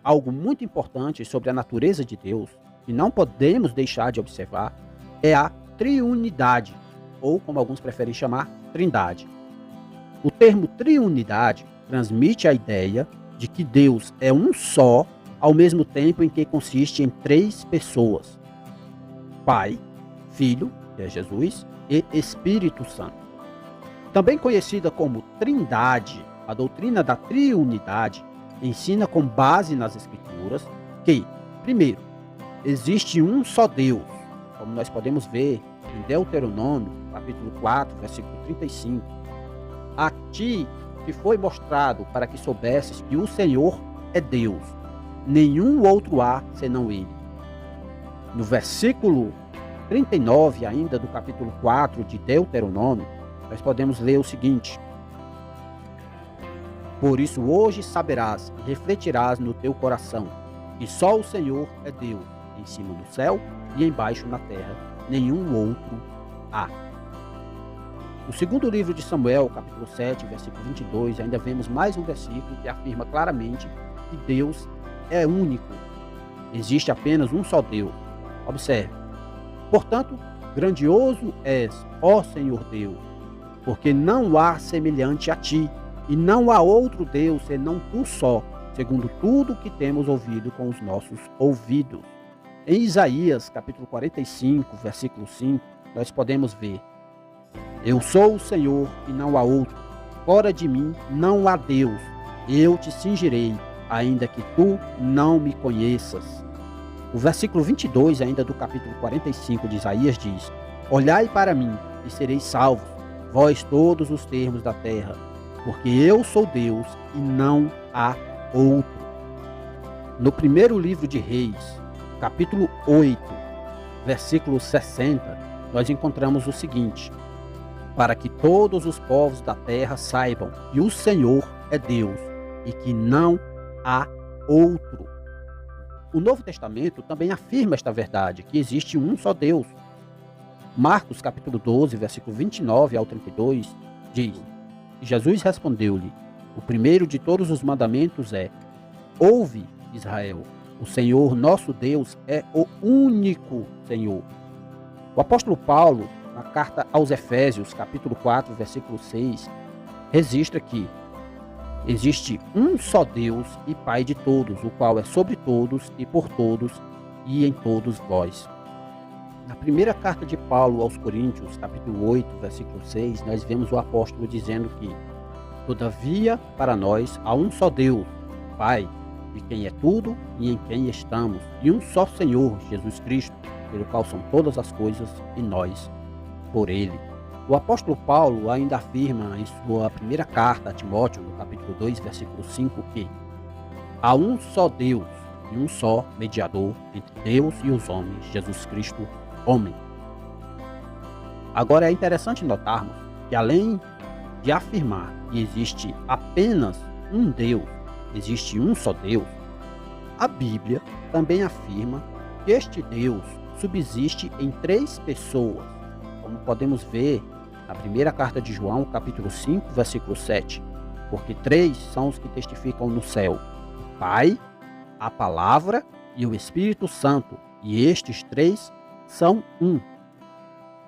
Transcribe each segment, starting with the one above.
algo muito importante sobre a natureza de Deus, que não podemos deixar de observar, é a triunidade, ou como alguns preferem chamar, trindade. O termo triunidade transmite a ideia de que Deus é um só, ao mesmo tempo em que consiste em três pessoas: Pai, Filho, que é Jesus, e Espírito Santo. Também conhecida como Trindade, a doutrina da triunidade ensina com base nas Escrituras que, primeiro, existe um só Deus, como nós podemos ver em Deuteronômio, capítulo 4, versículo 35. A ti te foi mostrado para que soubesses que o Senhor é Deus, nenhum outro há senão Ele. No versículo 39, ainda do capítulo 4 de Deuteronômio, nós podemos ler o seguinte: Por isso hoje saberás e refletirás no teu coração que só o Senhor é Deus, em cima do céu e embaixo na terra, nenhum outro há. No segundo livro de Samuel, capítulo 7, versículo 22, ainda vemos mais um versículo que afirma claramente que Deus é único. Existe apenas um só Deus. Observe. Portanto, grandioso és, ó Senhor Deus, porque não há semelhante a ti, e não há outro Deus senão tu só, segundo tudo que temos ouvido com os nossos ouvidos. Em Isaías, capítulo 45, versículo 5, nós podemos ver: Eu sou o Senhor e não há outro, fora de mim não há Deus, eu te cingirei, ainda que tu não me conheças. O versículo 22, ainda do capítulo 45 de Isaías, diz: Olhai para mim e sereis salvos, vós todos os termos da terra, porque eu sou Deus e não há outro. No primeiro livro de Reis, capítulo 8, versículo 60, nós encontramos o seguinte: Para que todos os povos da terra saibam que o Senhor é Deus e que não há outro. O Novo Testamento também afirma esta verdade, que existe um só Deus. Marcos capítulo 12, versículo 29 ao 32, diz: E Jesus respondeu-lhe: O primeiro de todos os mandamentos é: Ouve, Israel, o Senhor nosso Deus é o único Senhor. O apóstolo Paulo, na carta aos Efésios, capítulo 4, versículo 6, registra que existe um só Deus e Pai de todos, o qual é sobre todos e por todos e em todos vós. Na primeira carta de Paulo aos Coríntios, capítulo 8, versículo 6, nós vemos o apóstolo dizendo que: Todavia, para nós há um só Deus, Pai, de quem é tudo e em quem estamos, e um só Senhor, Jesus Cristo, pelo qual são todas as coisas, e nós por Ele. O apóstolo Paulo ainda afirma em sua primeira carta a Timóteo, no capítulo 2, versículo 5, que há um só Deus e um só mediador entre Deus e os homens, Jesus Cristo, homem. Agora é interessante notarmos que, além de afirmar que existe apenas um Deus, existe um só Deus, a Bíblia também afirma que este Deus subsiste em três pessoas, como podemos ver na primeira carta de João, capítulo 5, versículo 7, porque três são os que testificam no céu: o Pai, a Palavra e o Espírito Santo, e estes três são um.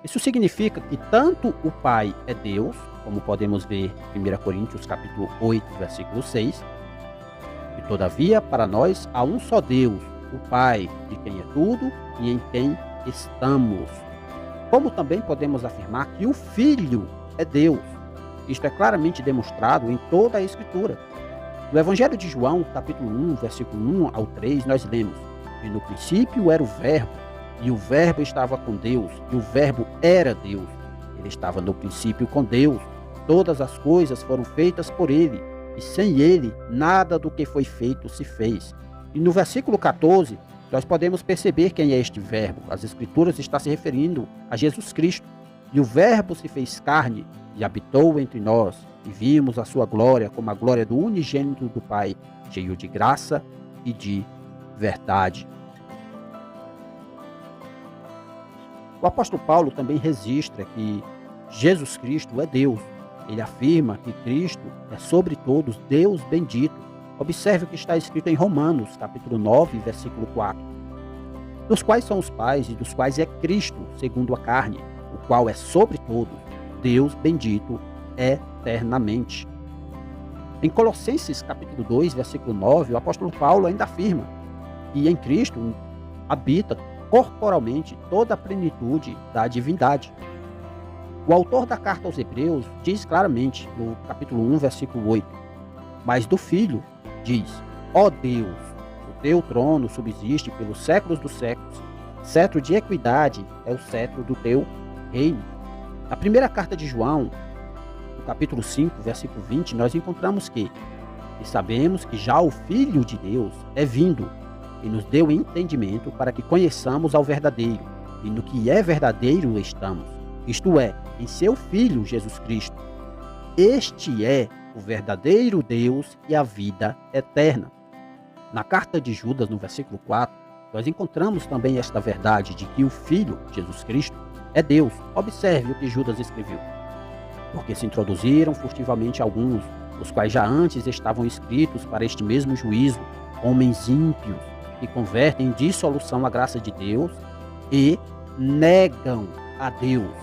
Isso significa que tanto o Pai é Deus, como podemos ver em 1 Coríntios capítulo 8, versículo 6, e todavia para nós há um só Deus, o Pai, de quem é tudo e em quem estamos. Como também podemos afirmar que o Filho é Deus. Isto é claramente demonstrado em toda a Escritura. No Evangelho de João, capítulo 1, versículo 1 ao 3, nós lemos: E no princípio era o Verbo, e o Verbo estava com Deus, e o Verbo era Deus. Ele estava no princípio com Deus. Todas as coisas foram feitas por Ele, e sem Ele nada do que foi feito se fez. E no versículo 14, nós podemos perceber quem é este Verbo. As Escrituras estão se referindo a Jesus Cristo. E o Verbo se fez carne e habitou entre nós, e vimos a sua glória como a glória do unigênito do Pai, cheio de graça e de verdade. O apóstolo Paulo também registra que Jesus Cristo é Deus. Ele afirma que Cristo é sobre todos Deus bendito. observe o que está escrito em Romanos, capítulo 9, versículo 4. Dos quais são os pais e dos quais é Cristo, segundo a carne, o qual é sobre todos, Deus bendito eternamente. Em Colossenses, capítulo 2, versículo 9, o apóstolo Paulo ainda afirma que em Cristo habita corporalmente toda a plenitude da divindade. O autor da carta aos Hebreus diz claramente, no capítulo 1, versículo 8, mas do Filho diz, ó Deus, o teu trono subsiste pelos séculos dos séculos, cetro de equidade é o cetro do teu reino. Na primeira carta de João, no capítulo 5, versículo 20, nós encontramos que e sabemos que já o Filho de Deus é vindo e nos deu entendimento para que conheçamos ao verdadeiro, e no que é verdadeiro estamos, isto é, em seu Filho Jesus Cristo. Este é o verdadeiro Deus e a vida eterna. Na carta de Judas, no versículo 4, nós encontramos também esta verdade de que o Filho, Jesus Cristo, é Deus. Observe o que Judas escreveu. Porque se introduziram furtivamente alguns, os quais já antes estavam escritos para este mesmo juízo, homens ímpios, que convertem em dissolução a graça de Deus e negam a Deus,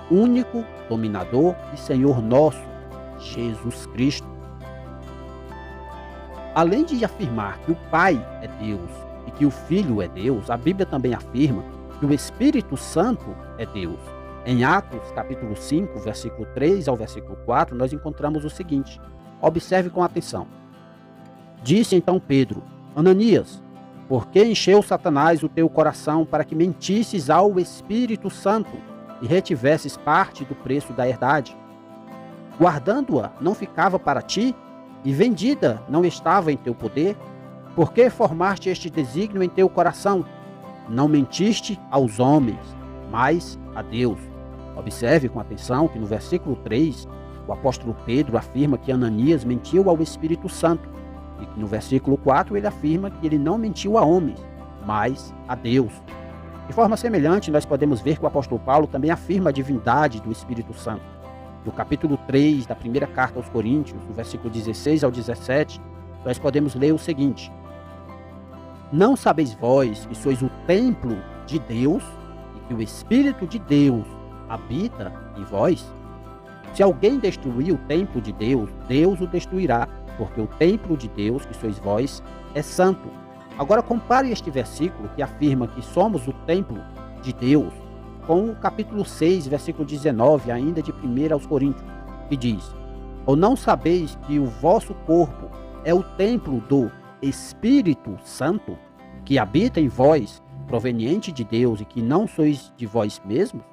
único dominador e Senhor nosso, Jesus Cristo. Além de afirmar que o Pai é Deus e que o Filho é Deus, a Bíblia também afirma que o Espírito Santo é Deus. Em Atos, capítulo 5, versículo 3 ao versículo 4, nós encontramos o seguinte. Observe com atenção. Disse então Pedro, Ananias, por que encheu Satanás o teu coração para que mentisses ao Espírito Santo e retivesses parte do preço da herdade? Guardando-a não ficava para ti, e vendida não estava em teu poder? Por que formaste este desígnio em teu coração? Não mentiste aos homens, mas a Deus. Observe com atenção que no versículo 3, o apóstolo Pedro afirma que Ananias mentiu ao Espírito Santo, e que no versículo 4 ele afirma que ele não mentiu a homens, mas a Deus. De forma semelhante, nós podemos ver que o apóstolo Paulo também afirma a divindade do Espírito Santo. No capítulo 3 da primeira carta aos Coríntios, no versículo 16 ao 17, nós podemos ler o seguinte: não sabeis vós que sois o templo de Deus e que o Espírito de Deus habita em vós? Se alguém destruir o templo de Deus, Deus o destruirá, porque o templo de Deus, que sois vós, é santo. Agora compare este versículo que afirma que somos o templo de Deus com o capítulo 6, versículo 19, ainda de 1 aos Coríntios, que diz: ou não sabeis que o vosso corpo é o templo do Espírito Santo, que habita em vós, proveniente de Deus, e que não sois de vós mesmos?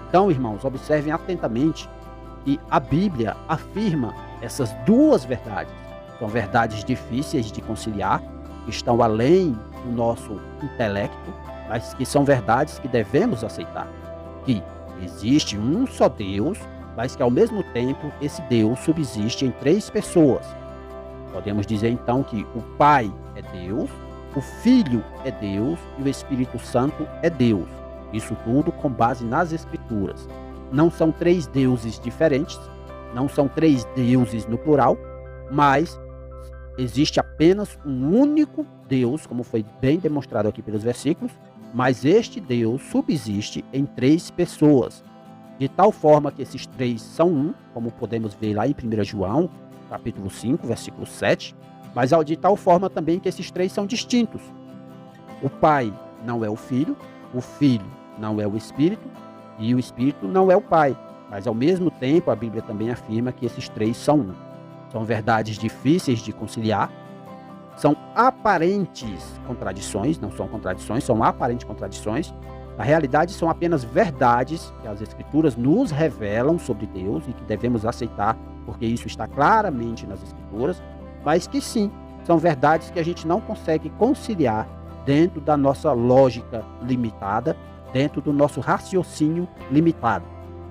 Então, irmãos, observem atentamente que a Bíblia afirma essas duas verdades. São verdades difíceis de conciliar, que estão além do nosso intelecto, mas que são verdades que devemos aceitar. Que existe um só Deus, mas que ao mesmo tempo esse Deus subsiste em três pessoas. Podemos dizer então que o Pai é Deus, o Filho é Deus e o Espírito Santo é Deus. Isso tudo com base nas Escrituras. Não são três deuses diferentes, não são três deuses no plural, mas existe apenas um único Deus, como foi bem demonstrado aqui pelos versículos, mas este Deus subsiste em três pessoas, de tal forma que esses três são um, como podemos ver lá em 1 João, capítulo 5, versículo 7, mas de tal forma também que esses três são distintos. O Pai não é o Filho não é o Espírito, e o Espírito não é o Pai, mas ao mesmo tempo a Bíblia também afirma que esses três são um. São verdades difíceis de conciliar, são aparentes contradições, não são contradições, são aparentes contradições. Na realidade, são apenas verdades que as Escrituras nos revelam sobre Deus e que devemos aceitar, porque isso está claramente nas Escrituras, mas que sim, são verdades que a gente não consegue conciliar dentro da nossa lógica limitada, dentro do nosso raciocínio limitado.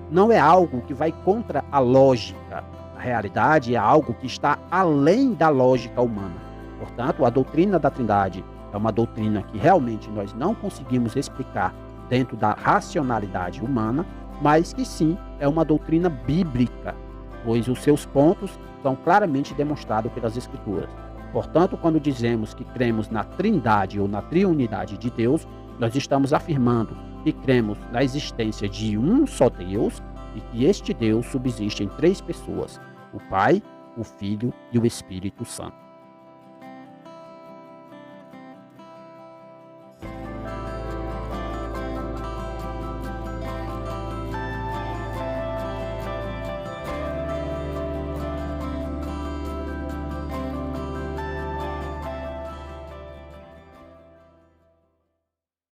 Não é algo que vai contra a lógica. A realidade é algo que está além da lógica humana. Portanto, a doutrina da Trindade é uma doutrina que realmente nós não conseguimos explicar dentro da racionalidade humana, mas que sim, é uma doutrina bíblica, pois os seus pontos são claramente demonstrados pelas Escrituras. Portanto, quando dizemos que cremos na Trindade ou na triunidade de Deus, nós estamos afirmando que cremos na existência de um só Deus e que este Deus subsiste em três pessoas: o Pai, o Filho e o Espírito Santo.